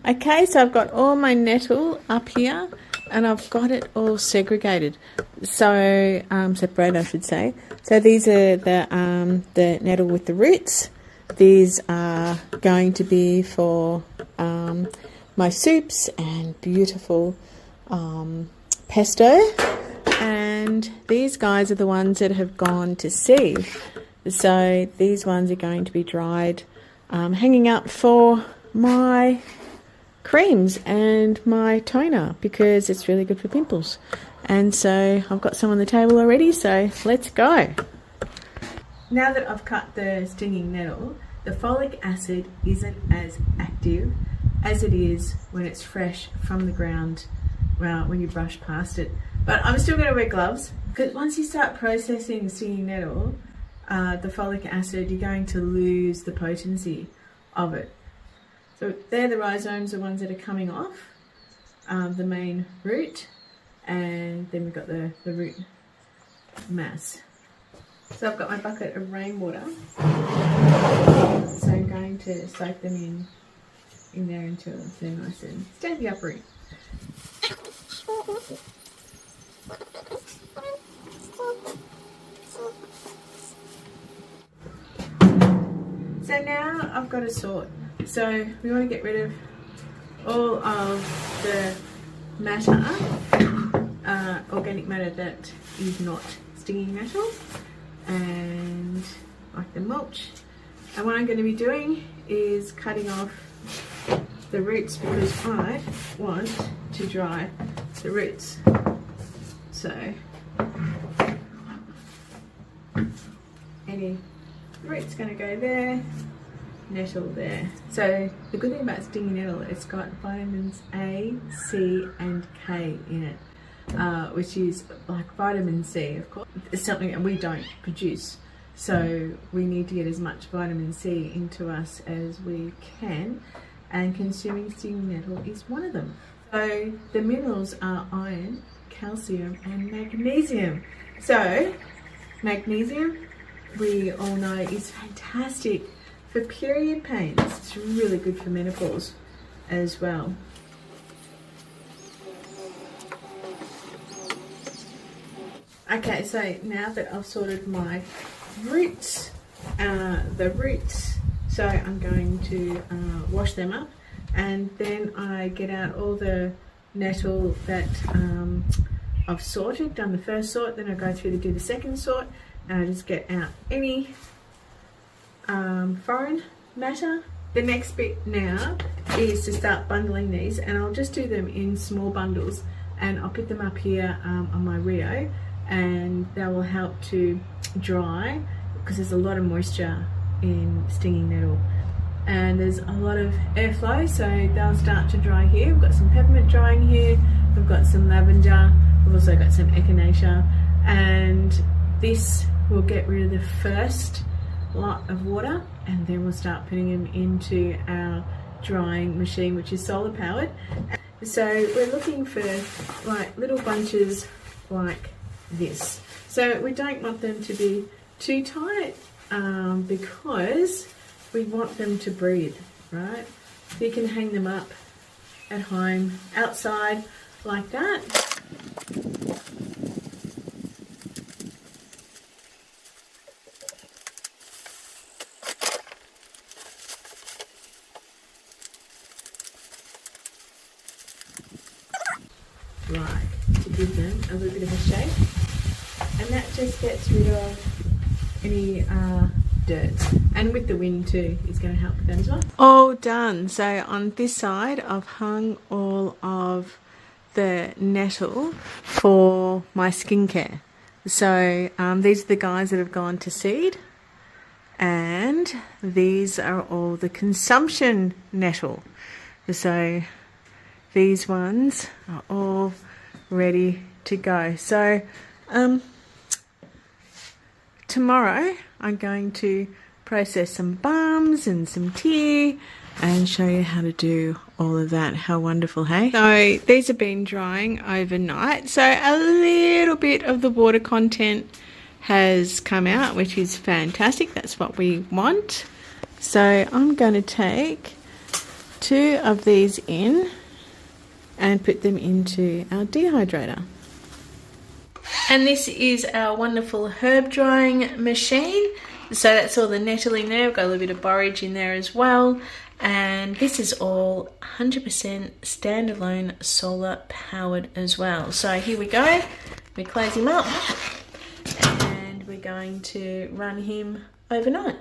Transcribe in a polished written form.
Okay, so I've got all my nettle up here and I've got it all segregated. So, separated I should say. So these are the nettle with the roots. These are going to be for my soups and beautiful pesto. And these guys are the ones that have gone to seed. So these ones are going to be dried, hanging up for my creams and my toner because it's really good for pimples. And so I've got some on the table already, so let's go. Now that I've cut the stinging nettle, the folic acid isn't as active as it is when it's fresh from the ground, well, when you brush past it. But I'm still going to wear gloves because once you start processing the stinging nettle, the folic acid, you're going to lose the potency of it. So they're the rhizomes, the ones that are coming off the main root, and then we've got the root mass. So I've got my bucket of rainwater, so I'm going to soak them in there until they're nice and steady uproot. So now I've got a sort. So we want to get rid of all of the matter, organic matter that is not stinging nettle, and like the mulch. And what I'm going to be doing is cutting off the roots because I want to dry the roots. So any root's going to go there, nettle there. So the good thing about stinging nettle, it's got vitamins A, C and K in it, which is like vitamin C, of course. It's something that we don't produce, so we need to get as much vitamin C into us as we can, and consuming stinging nettle is one of them. So the minerals are iron, calcium and magnesium. So magnesium, we all know, is fantastic for period pains. It's really good for menopause as well. Okay, so now that I've sorted my roots, so I'm going to wash them up, and then I get out all the nettle that I've sorted, done the first sort, then I go through to do the second sort, and I just get out any foreign matter. The next bit now is to start bundling these, and I'll just do them in small bundles, and I'll put them up here on my Rio, and they will help to dry because there's a lot of moisture in stinging nettle and there's a lot of airflow, so they'll start to dry here. We've got some peppermint drying here, we've got some lavender, we've also got some echinacea, and this will get rid of the first lot of water, and then we'll start putting them into our drying machine, which is solar powered. So we're looking for like little bunches like this. So we don't want them to be too tight because we want them to breathe, right? So you can hang them up at home, outside, like that. Like to give them a little bit of a shape, and that just gets rid of any dirt, and with the wind too is going to help with that as well. All done. So on this side I've hung all of the nettle for my skincare. So these are the guys that have gone to seed, and these are all the consumption nettle. So these ones are all ready to go. So tomorrow I'm going to process some balms and some tea and show you how to do all of that. How wonderful, hey? So these have been drying overnight, so a little bit of the water content has come out, which is fantastic. That's what we want. So I'm going to take 2 of these in and put them into our dehydrator. And this is our wonderful herb drying machine. So that's all the nettle in there. We've got a little bit of borage in there as well. And this is all 100% standalone solar powered as well. So here we go. We close him up and we're going to run him overnight.